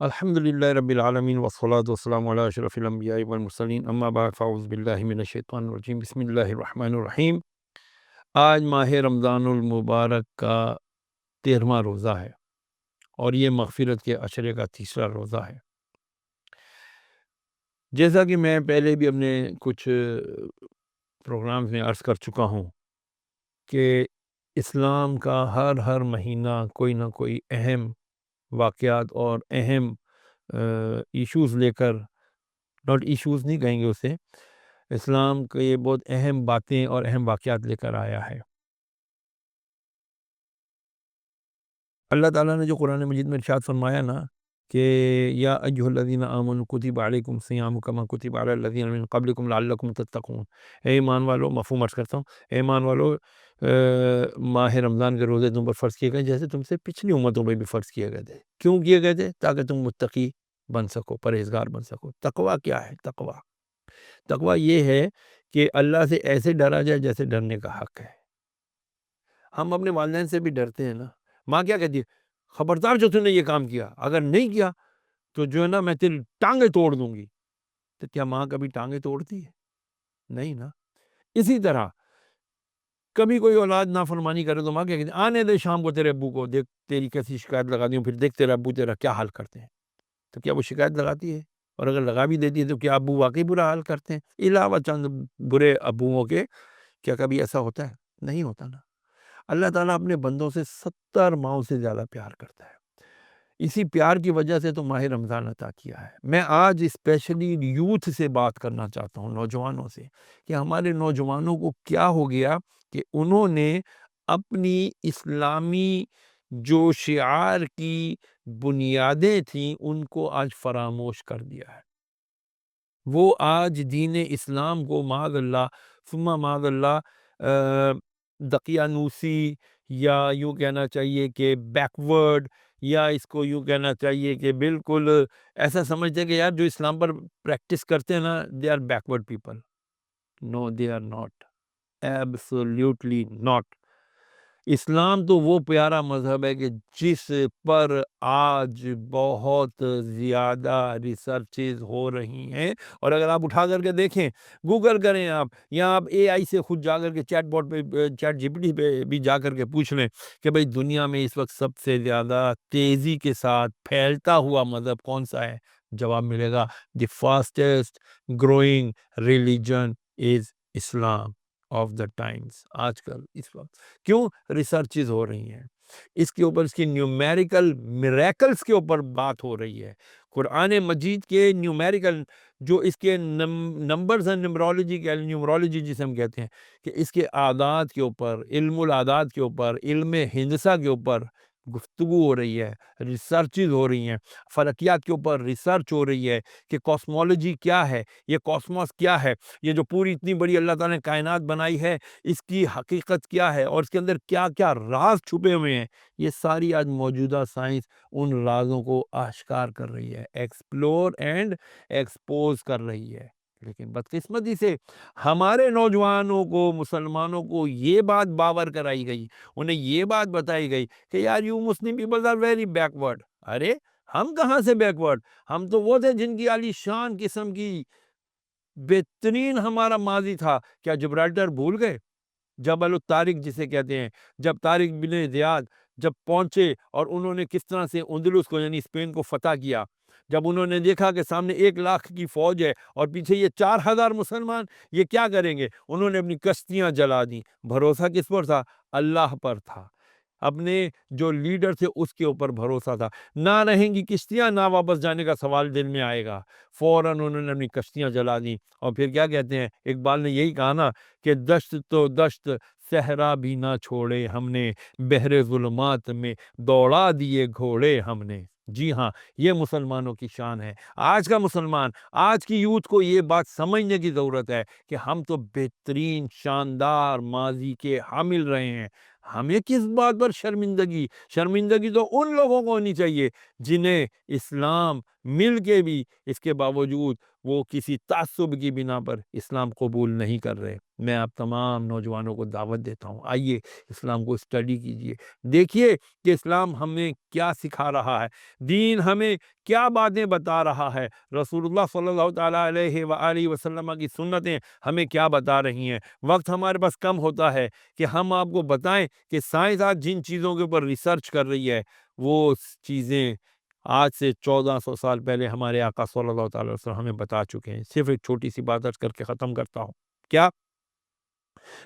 الحمدللہ رب العالمین والصلاة والسلام علی اشرف الانبیاء والمرسلین اما بعد فاعوذ باللہ من الشیطان الرجیم بسم اللہ الرحمن الرحیم۔ آج ماہ رمضان المبارک کا 13واں روزہ ہے اور یہ مغفرت کے عشرے کا تیسرا روزہ ہے۔ جیسا کہ میں پہلے بھی اپنے کچھ پروگرامز میں عرض کر چکا ہوں کہ اسلام کا ہر مہینہ کوئی نہ کوئی اہم واقعات اور اہم ایشوز لے کر، ناٹ ایشوز نہیں کہیں گے اسے، اسلام کے یہ بہت اہم باتیں اور اہم واقعات لے کر آیا ہے۔ اللہ تعالیٰ نے جو قرآن مجید میں ارشاد فرمایا نا کہ یا ایھا الذین آمنوا کتب علیکم الصیام کما کتب علی الذین من قبلکم لعلکم تتقون، اے ایمان والو، مفہوم عرض کرتا ہوں، اے ایمان والو ماہ رمضان کے روزے تم پر فرض کیے گئے جیسے تم سے پچھلی امتوں پہ بھی فرض کیے گئے تھے۔ کیوں کیے گئے تھے؟ تاکہ تم متقی بن سکو، پرہیزگار بن سکو۔ تقویٰ کیا ہے؟ تقویٰ یہ ہے کہ اللہ سے ایسے ڈرا جائے جیسے ڈرنے کا حق ہے۔ ہم اپنے والدین سے بھی ڈرتے ہیں نا۔ ماں کیا کہتی ہے؟ خبردار جو تم نے یہ کام کیا، اگر نہیں کیا تو جو ہے نا میں تیری ٹانگیں توڑ دوں گی۔ تو کیا ماں کبھی ٹانگیں توڑتی ہے؟ نہیں نا۔ اسی طرح کبھی کوئی اولاد نافرمانی کرے تو ماں کیا کہتی ہے؟ آنے دے شام کو تیرے ابو کو، دیکھ تیری کیسی شکایت لگا دی ہوں، پھر دیکھ تیرا ابو تیرا کیا حال کرتے ہیں۔ تو کیا وہ شکایت لگاتی ہے؟ اور اگر لگا بھی دیتی ہے تو کیا ابو واقعی برا حال کرتے ہیں؟ علاوہ چند برے ابوؤں کے کیا کبھی ایسا ہوتا ہے؟ نہیں ہوتا نا۔ اللہ تعالیٰ اپنے بندوں سے 70 ماؤں سے زیادہ پیار کرتا ہے۔ اسی پیار کی وجہ سے تو ماہ رمضان عطا کیا ہے۔ میں آج اسپیشلی یوتھ سے بات کرنا چاہتا ہوں، نوجوانوں سے، کہ ہمارے نوجوانوں کو کیا ہو گیا کہ انہوں نے اپنی اسلامی جو شعار کی بنیادیں تھیں ان کو آج فراموش کر دیا ہے۔ وہ آج دین اسلام کو معاذ اللہ ثم معاذ اللہ دقیانوسی، یا یوں کہنا چاہیے کہ بیکورڈ، یا اس کو یوں کہنا چاہیے کہ بالکل ایسا سمجھتے ہیں کہ یار جو اسلام پر پریکٹس کرتے ہیں نا they are backward people. No they are not, absolutely not. اسلام تو وہ پیارا مذہب ہے کہ جس پر آج بہت زیادہ ریسرچز ہو رہی ہیں، اور اگر آپ اٹھا کر کے دیکھیں، گوگل کریں آپ، یا آپ اے آئی سے خود جا کر کے چیٹ بوٹ پہ، چیٹ جی پی ٹی پہ بھی جا کر کے پوچھ لیں کہ بھئی دنیا میں اس وقت سب سے زیادہ تیزی کے ساتھ پھیلتا ہوا مذہب کون سا ہے، جواب ملے گا the fastest growing religion is Islam of the times. آج کل اس وقت کیوں ریسرچز ہو رہی ہیں اس کے اوپر، اس کی نیومیریکل میریکلز کے اوپر بات ہو رہی ہے۔ قرآن مجید کے نیومیریکل جو اس کے نمبرز ہیں، نیومرولوجی جسے ہم کہتے ہیں، کہ اس کے اعداد کے اوپر، علم العداد کے اوپر، علم ہندسہ کے اوپر گفتگو ہو رہی ہے، ریسرچز ہو رہی ہیں، فلکیات کے اوپر ریسرچ ہو رہی ہے کہ کاسمولوجی کیا ہے، یہ کاسموس کیا ہے، یہ جو پوری اتنی بڑی اللہ تعالیٰ نے کائنات بنائی ہے اس کی حقیقت کیا ہے، اور اس کے اندر کیا کیا راز چھپے ہوئے ہیں۔ یہ ساری آج موجودہ سائنس ان رازوں کو آشکار کر رہی ہے، ایکسپلور اینڈ ایکسپوز کر رہی ہے۔ لیکن بدقسمتی سے ہمارے نوجوانوں کو، مسلمانوں کو یہ بات باور کرائی گئی، انہیں یہ بات بتائی گئی کہ یار you Muslim people are very backward. ارے ہم کہاں سے بیکورڈ؟ ہم تو وہ تھے جن کی عالی شان قسم کی بہترین ہمارا ماضی تھا۔ کیا جبرالٹر بھول گئے؟ جبل الطارق جسے کہتے ہیں، جب طارق بن زیاد جب پہنچے اور انہوں نے کس طرح سے اندلس کو یعنی اسپین کو فتح کیا، جب انہوں نے دیکھا کہ سامنے 1,00,000 کی فوج ہے اور پیچھے یہ 4,000 مسلمان، یہ کیا کریں گے؟ انہوں نے اپنی کشتیاں جلا دیں۔ بھروسہ کس پر تھا؟ اللہ پر تھا، اپنے جو لیڈر تھے اس کے اوپر بھروسہ تھا۔ نہ رہیں گی کشتیاں، نہ واپس جانے کا سوال دل میں آئے گا۔ فوراً انہوں نے اپنی کشتیاں جلا دیں، اور پھر کیا کہتے ہیں، اقبال نے یہی کہا نا کہ دشت تو دشت صحرا بھی نہ چھوڑے ہم نے، بحر ظلمات میں دوڑا دیے گھوڑے ہم نے۔ جی ہاں، یہ مسلمانوں کی شان ہے۔ آج کا مسلمان، آج کی یوتھ کو یہ بات سمجھنے کی ضرورت ہے کہ ہم تو بہترین شاندار ماضی کے حامل رہے ہیں۔ ہمیں کس بات پر شرمندگی؟ شرمندگی تو ان لوگوں کو ہونی چاہیے جنہیں اسلام مل کے بھی اس کے باوجود وہ کسی تعصب کی بنا پر اسلام قبول نہیں کر رہے۔ میں آپ تمام نوجوانوں کو دعوت دیتا ہوں، آئیے اسلام کو اسٹڈی کیجئے، دیکھیے کہ اسلام ہمیں کیا سکھا رہا ہے، دین ہمیں کیا باتیں بتا رہا ہے، رسول اللہ صلی اللہ تعالیٰ علیہ وآلہ وسلم کی سنتیں ہمیں کیا بتا رہی ہیں۔ وقت ہمارے پاس کم ہوتا ہے کہ ہم آپ کو بتائیں کہ سائنس آج جن چیزوں کے اوپر ریسرچ کر رہی ہے وہ چیزیں آج سے 1400 سال پہلے ہمارے آقا صلی اللہ تعالی وسلم ہمیں بتا چکے ہیں۔ صرف ایک چھوٹی سی بات عرض کر کے ختم کرتا ہوں، کیا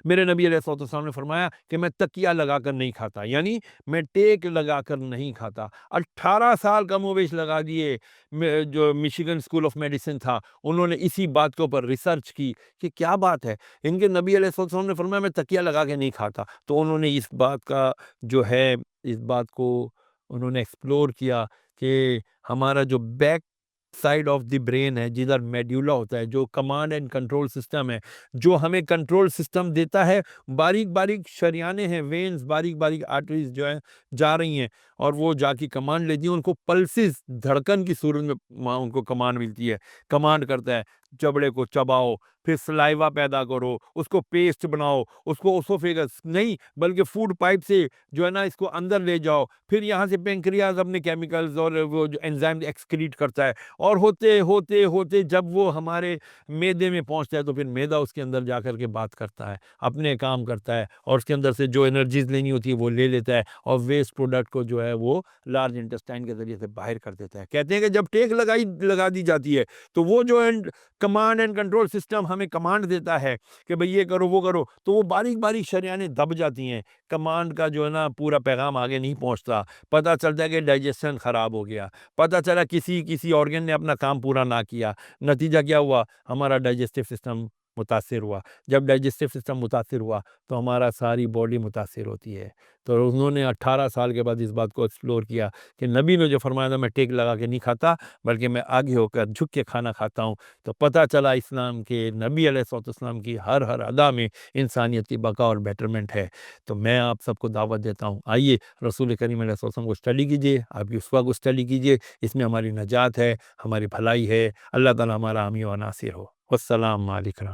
میرے نبی علیہ الصلوۃ والسلام نے فرمایا کہ میں تکیہ لگا کر نہیں کھاتا، یعنی میں ٹیک لگا کر نہیں کھاتا۔ 18 سال کا مویش لگا دیے، جو میشیگن اسکول آف میڈیسن تھا انہوں نے اسی بات کے اوپر ریسرچ کی کہ کیا بات ہے، ان کے نبی علیہ الصلوۃ والسلام نے فرمایا میں تکیہ لگا کے نہیں کھاتا، تو انہوں نے اس بات کا جو ہے اس بات کو انہوں نے ایکسپلور کیا کہ ہمارا جو back side of the brain ہے، جدھر میڈیولا ہوتا ہے، جو کمانڈ اینڈ کنٹرول سسٹم ہے، جو ہمیں کنٹرول سسٹم دیتا ہے، باریک باریک شریانے ہیں، وینز، باریک باریک آرٹریز جو ہیں جا رہی ہیں اور وہ جا کی کمانڈ لیتی ہیں، ان کو پلسز، دھڑکن کی صورت میں ان کو کمانڈ ملتی ہے، کمانڈ کرتا ہے چبڑے کو چباؤ، پھر سلائیوا پیدا کرو، اس کو پیسٹ بناؤ، اس کو اسوفیگس نہیں بلکہ فوڈ پائپ سے جو ہے نا اس کو اندر لے جاؤ، پھر یہاں سے پینکریاز اپنے کیمیکلز اور وہ جو انزائم ایکسکریٹ کرتا ہے، اور ہوتے ہوتے ہوتے جب وہ ہمارے میدے میں پہنچتا ہے تو پھر میدا اس کے اندر جا کر کے بات کرتا ہے، اپنے کام کرتا ہے، اور اس کے اندر سے جو انرجیز لینی ہوتی ہے وہ لے لیتا ہے، اور ویسٹ پروڈکٹ کو جو ہے وہ لارج انٹسٹائن کے ذریعے سے باہر کر دیتا ہے۔ کہتے ہیں کہ جب ٹیک لگا دی جاتی ہے تو وہ جو کمانڈ اینڈ کنٹرول سسٹم ہمیں کمانڈ دیتا ہے کہ بھئی یہ کرو وہ کرو، تو وہ باریک باریک شریانیں دب جاتی ہیں، کمانڈ کا جو ہے نا پورا پیغام آگے نہیں پہنچتا، پتہ چلتا ہے کہ ڈائجیشن خراب ہو گیا، پتہ چلا کسی آرگن نے اپنا کام پورا نہ کیا، نتیجہ کیا ہوا، ہمارا ڈائجسٹو سسٹم متاثر ہوا، جب ڈائجسٹو سسٹم متاثر ہوا تو ہمارا ساری باڈی متاثر ہوتی ہے۔ تو انہوں نے 18 سال کے بعد اس بات کو ایکسپلور کیا کہ نبی نے جو فرمایا تھا میں ٹیک لگا کے نہیں کھاتا بلکہ میں آگے ہو کر جھک کے کھانا کھاتا ہوں، تو پتہ چلا اسلام کے نبی علیہ الصلوۃ والسلام کی ہر ادا میں انسانیت کی بقا اور بیٹرمنٹ ہے۔ تو میں آپ سب کو دعوت دیتا ہوں، آئیے رسول کریم علیہ الصلوۃ والسلام کو اسٹڈی کیجیے، آپ کی اسوا کو اسٹڈی کیجیے، اس میں ہماری نجات ہے، ہماری بھلائی ہے۔ اللہ تعالی ہمارا حامی و ناصر ہو۔ والسلام علیکم۔